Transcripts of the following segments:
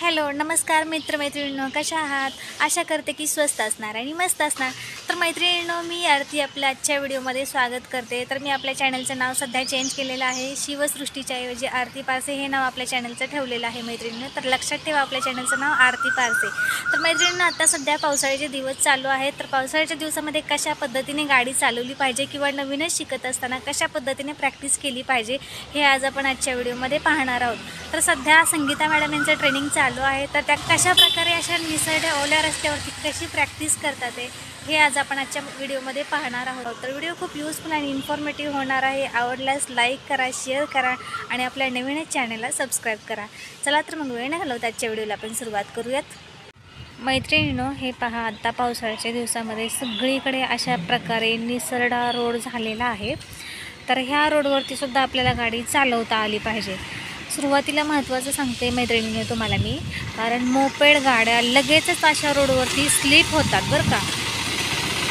Hello नमस्कार मित्रमैत्रिणींनो, कशा आहात? आशा करते की स्वस्त असणार आणि मस्त असणार. तर मैत्रिणींनो, मी आरती आपल्या आजच्या व्हिडिओमध्ये स्वागत करते. तर मी आपल्या चॅनलचं नाव सध्या चेंज केलेलं आहे. शिवसृष्टीच्या ऐवजी आरती पारसे हे नाव आपल्या चॅनलचं ठेवलेलं आहे मैत्रिणींनो. तर लक्षात ठेवा, आपल्या चॅनलचं नाव आरती पारसे. तर मैत्रिणींनो, आता सध्या पावसाळ्याचे दिवस चालू आहेत. तर पावसाळ्याच्या दिवसामध्ये कशा पद्धतीने गाडी चालवली पाहिजे किंवा नवीनच शिकत असताना कशा पद्धतीने प्रॅक्टिस केली पाहिजे हे आज आपण आजच्या व्हिडिओमध्ये पाहणार आहोत. तर सध्या संगीता मॅडम यांचं ट्रेनिंग चालू आहे. तर त्या कशा प्रकारे अशा निसरड्या ओल्या रस्त्यावरती कशी प्रॅक्टिस करतात हे आज आपण आजच्या व्हिडिओमध्ये पाहणार आहोत. तर व्हिडिओ खूप युजफुल आणि इन्फॉर्मेटिव्ह होणार आहे. आवडल्यास लाईक करा, शेअर करा आणि आपल्या नवीनच चॅनलला सबस्क्राईब करा. चला तर मग वेळ न घालवता आजच्या व्हिडिओला आपण सुरुवात करूयात. मैत्रिणींनो, हे पहा, आता पावसाळ्याच्या दिवसामध्ये सगळीकडे अशा प्रकारे निसरडा रोड झालेला आहे. तर ह्या रोडवरती सुद्धा आपल्याला गाडी चालवता आली पाहिजे. सुरुवातीला महत्त्वाचं सांगते मैत्रिणींनो तुम्हाला मी, कारण मोपेड गाड्या लगेचच अशा रोडवरती स्लिप होतात बरं का.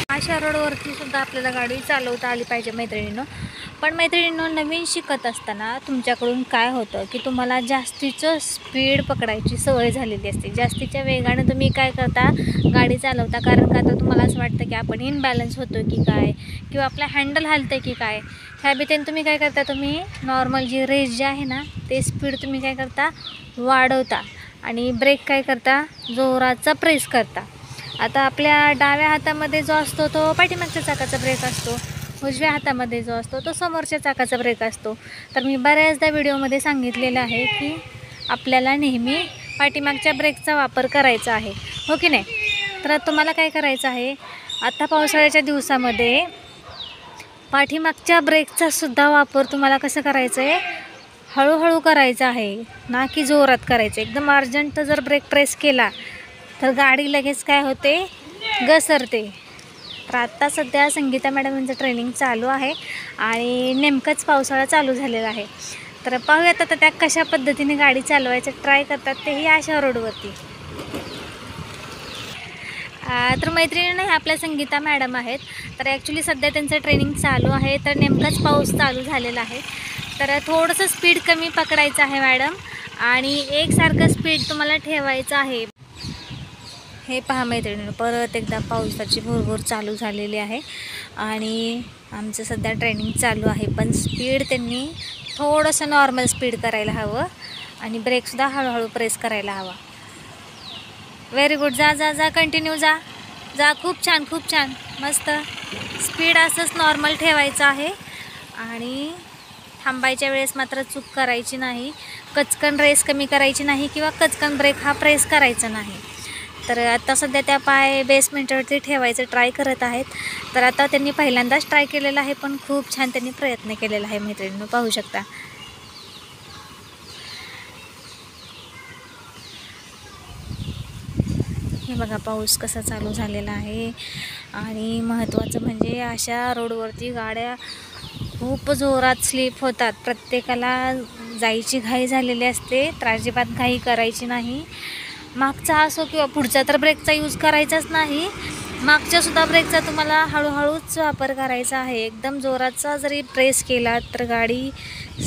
अशा रोडवरती सुद्धा आपल्याला गाडी चालवता आली पाहिजे मैत्रिणींनो. पण मैत्रिणींनो, नवीन शिकत असताना तुमच्याकडून काय होतं की तुम्हाला जास्तीचं स्पीड पकडायची सवय झालेली असते. जास्तीच्या वेगाने तुम्ही काय करता, गाडी चालवता. कारण का तर तुम्हाला असं वाटतं की आपण इनबॅलन्स होतो की काय, किंवा आपलं हँडल हलतं की काय. ह्या भीतीने तुम्ही काय करता, तुम्ही नॉर्मल जी रेस जे आहे ना ते स्पीड तुम्ही काय करता, वाढवता आणि ब्रेक काय करता, जोराचा प्रेस करता. आता आपल्या डाव्या हातामध्ये जो असतो तो पाठीमागच्या चाकाचा ब्रेक असतो, उजव्या हातामध्ये जो असतो तो समोरच्या चाकाचा ब्रेक असतो. तर मी बऱ्याचदा व्हिडिओमध्ये सांगितलेलं आहे की आपल्याला नेहमी पाठीमागच्या ब्रेकचा वापर करायचा आहे, हो की नाही. तर तुम्हाला काय करायचं आहे, आता पावसाळ्याच्या दिवसामध्ये पाठीमागच्या ब्रेकचा सुद्धा वापर तुम्हाला कसं करायचं आहे, हळूहळू करायचा आहे, ना की जोरात करायचं. एकदम अर्जंट जर ब्रेक प्रेस केला तर गाडी लगेच काय होते, घसरते. तर आत्ता सध्या संगीता मॅडम यांचं ट्रेनिंग चालू आहे आणि नेमकंच पावसाळा चालू झालेला आहे. तर पाहूयात आता त्या कशा पद्धतीने गाडी चालवायचं ट्राय करतात, तेही अशा रोडवरती. तर मैत्रिणींना हे आपल्या संगीता मॅडम आहेत. तर ॲक्च्युली सध्या त्यांचं ट्रेनिंग चालू आहे. तर नेमकाच पाऊस चालू झालेला आहे. तर थोडंसं स्पीड कमी पकडायचं आहे मॅडम, आणि एकसारखं स्पीड तुम्हाला ठेवायचं आहे. हे पहा मैत्रिणींनो, परत एकदा पावसाची भुरभुर चालू झालेली आहे आणि आमचं सध्या ट्रेनिंग चालू आहे. पण स्पीड त्यांनी थोडंसं नॉर्मल स्पीड करायला हवं आणि ब्रेकसुद्धा हळूहळू प्रेस करायला हवा. Very good. जा जा जा, कंटिन्यू जा जा. खूप छान, खूप छान, मस्त. स्पीड असंच नॉर्मल ठेवायचं आहे आणि थांबायच्या वेळेस मात्र चूक करायची नाही. कचकन रेस कमी करायची नाही किंवा कचकन ब्रेक हा प्रेस करायचा नाही. तर आता सध्या त्या पाय बेसमेंटवरती ठेवायचं ट्राय करत आहेत. तर आता त्यांनी पहिल्यांदाच ट्राय केलेलं आहे, पण खूप छान त्यांनी प्रयत्न केलेला आहे मैत्रिणींनो, पाहू शकता. हे बघा पाऊस कसा चालू झालेला आहे. आणि महत्त्वाचं म्हणजे अशा रोडवरती गाड्या खूप जोरात स्लिप होतात. प्रत्येकाला जायची घाई झालेली असते, तर अजिबात घाई करायची नाही. मागचा असो किंवा पुढचा तर ब्रेकचा यूज करायचाच नाही. मागच्यासुद्धा ब्रेकचा तुम्हाला हळूहळूच वापर करायचा आहे. एकदम जोराचा जरी प्रेस केला तर गाडी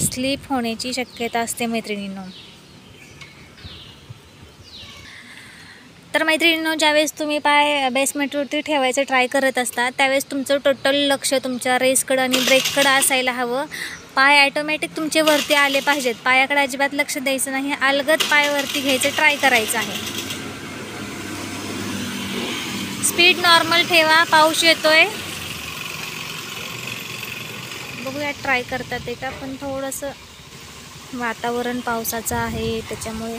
स्लिप होण्याची शक्यता असते मैत्रिणींनो. तर मैत्रिणींनो, ज्यावेळेस तुम्ही पाय बेसमेंटवरती ठेवायचं ट्राय करत असता त्यावेळेस तुमचं टोटल लक्ष तुमच्या रेसकडं आणि ब्रेककडं असायला हवं. पाय ॲटोमॅटिक तुमचे वरती आले पाहिजेत. पायाकडे अजिबात लक्ष द्यायचं नाही, अलगद पाय वरती घ्यायचं ट्राय करायचं आहे. स्पीड नॉर्मल ठेवा. पाऊस येतोय, बघूया ट्राय करतात ते का. पण थोडंसं वातावरण पावसाचं आहे त्याच्यामुळे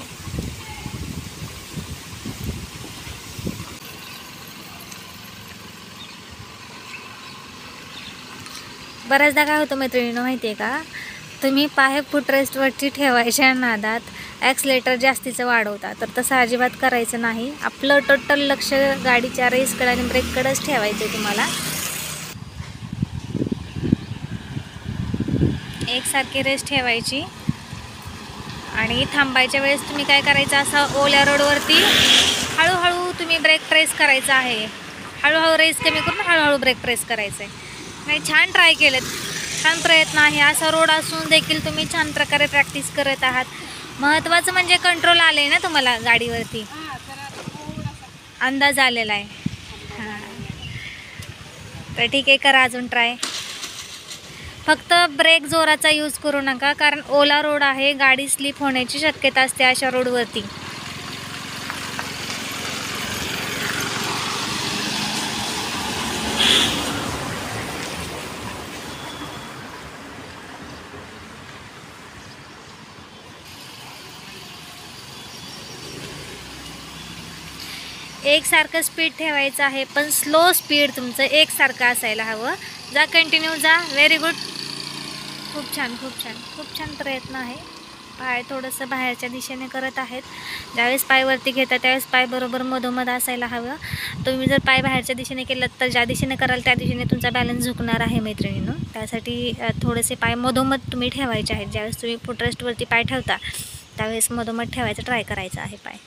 बऱ्याचदा काय होतं मैत्रिणींनो माहिती आहे का, तुम्ही पाय फुटरेस्टवरती ठेवायच्या नादात ॲक्सिलेटर जास्तीचं वाढवता. तर तसं अजिबात करायचं नाही. आपलं टोटल लक्ष गाडीच्या रेसकडे आणि ब्रेककडेच ठेवायचं आहे तुम्हाला. एकसारखी रेस ठेवायची आणि थांबायच्या वेळेस तुम्ही काय करायचं, असं ओल्या रोडवरती हळूहळू तुम्ही ब्रेक प्रेस करायचा आहे. हळूहळू रेस कमी करून हळूहळू ब्रेक प्रेस करायचं आहे. नाही, छान ट्राय केलं, छान प्रयत्न आहे. असा रोड असून देखील तुम्ही छान प्रकारे प्रॅक्टिस करत आहात. महत्त्वाचं म्हणजे कंट्रोल आले ना तुम्हाला गाडीवरती, अंदाज आलेला आहे. हां, तर ठीक आहे, करा अजून ट्राय. फक्त ब्रेक जोराचा यूज करू नका, कारण ओला रोड आहे, गाडी स्लिप होण्याची शक्यता असते अशा रोडवरती. एकसारखं स्पीड ठेवायचं आहे, पण स्लो स्पीड तुमचं एकसारखं असायला हवं. जा, कंटिन्यू जा. Very good. खूप छान, खूप छान, खूप छान प्रयत्न आहे. पाय थोडंसं बाहेरच्या दिशेने करत आहेत. ज्यावेळेस पाय वरती घेता त्यावेळेस पाय बरोबर मधोमध असायला हवं. तुम्ही जर पाय बाहेरच्या दिशेने केलं तर ज्या दिशेने कराल त्या दिशेने तुमचा बॅलन्स झुकणार आहे मैत्रिणींनो. त्यासाठी थोडेसे पाय मधोमध तुम्ही ठेवायचे आहेत. ज्यावेळेस तुम्ही फुटरेस्टवरती पाय ठेवता त्यावेळेस मधोमध ठेवायचं ट्राय करायचं आहे पाय.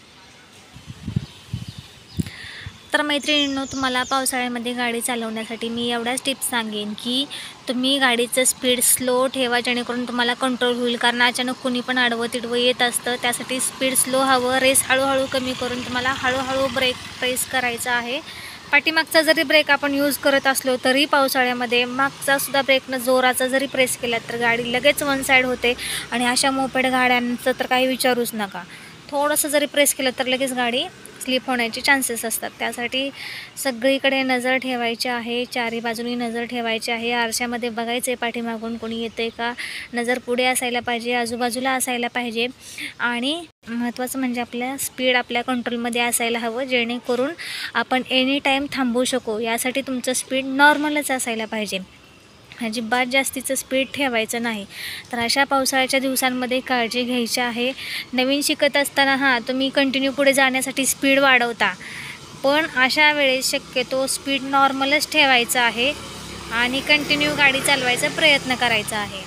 तर मैत्रिणींनो, तुम्हाला पावसाळ्यामध्ये गाडी चालवण्यासाठी मी एवढ्याच टिप्स सांगेन की तुम्ही गाडीचं स्पीड स्लो ठेवा, जेणेकरून तुम्हाला कंट्रोल होईल. कारण अचानक कुणी पण आडवं तिडवं येत असतं, त्यासाठी स्पीड स्लो हवं. रेस हळूहळू कमी करून तुम्हाला हळूहळू ब्रेक प्रेस करायचा आहे. पाठीमागचा जरी ब्रेक आपण यूज करत असलो तरी पावसाळ्यामध्ये मागचासुद्धा ब्रेकनं जोराचा जरी प्रेस केला तर गाडी लगेच वन साईड होते. आणि अशा मोपेड गाड्यांचं तर काही विचारूच नका. थोडंसं जरी प्रेस केलं तर लगेच गाडी स्लिप होण्याचे चान्सेस असतात. त्यासाठी सगळीकडे नजर ठेवायची आहे, चारी बाजूनी नजर ठेवायची आहे. आरशामध्ये बघायचं आहे पाठीमागून कोणी येतं आहे का, नजर पुढे असायला पाहिजे, आजूबाजूला असायला पाहिजे. आणि महत्त्वाचं म्हणजे आपल्या स्पीड आपल्या कंट्रोलमध्ये असायला हवं, जेणेकरून आपण एनी टाईम थांबवू शकू. यासाठी तुमचं स्पीड नॉर्मलच असायला पाहिजे, अजिबात जास्तीचं स्पीड ठेवायचं नाही. तर अशा पावसाळ्याच्या दिवसांमध्ये काळजी घ्यायची आहे. नवीन शिकत असताना तुम्ही कंटिन्यू पुढे जाण्यासाठी स्पीड वाढवता, पण अशा वेळेस शक्यतो स्पीड नॉर्मलच ठेवायचं आहे आणि कंटिन्यू गाडी चालवायचा प्रयत्न करायचा आहे.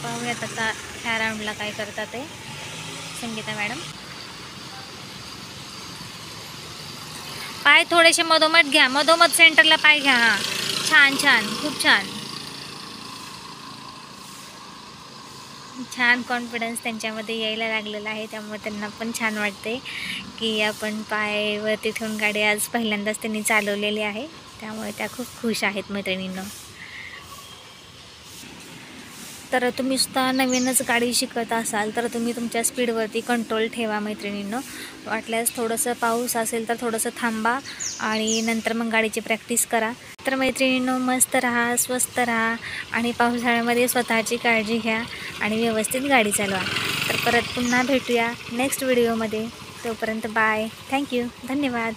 पाहूयात आता ह्या राऊंडला काय करतात ते संगीता मॅडम. पाय थोडेसे मधोमध घ्या, मधोमध सेंटरला पाय घ्या. हां, छान छान, खूप छान छान. कॉन्फिडन्स त्यांच्यामध्ये यायला लागलेला आहे, त्यामुळे त्यांना पण छान वाटते की आपण पाय वरती ठेवून गाडी आज पहिल्यांदाच त्यांनी चालवलेली आहे. त्यामुळे त्या खूप खुश आहेत मैत्रिणींनो. तर तुम्ही सुद्धा नवीनच गाडी शिकत असाल तर तुम्ही तुमच्या स्पीडवरती कंट्रोल ठेवा मैत्रिणींनो. वाटल्यास थोडंसं पाऊस असेल तर थोडंसं थांबा आणि नंतर मग गाडीची प्रॅक्टिस करा. तर मैत्रिणींनो, मस्त राहा, स्वस्त राहा आणि पावसाळ्यामध्ये स्वतःची काळजी घ्या आणि व्यवस्थित गाडी चालवा. तर परत पुन्हा भेटूया नेक्स्ट व्हिडिओमध्ये. तोपर्यंत बाय, थँक्यू, धन्यवाद.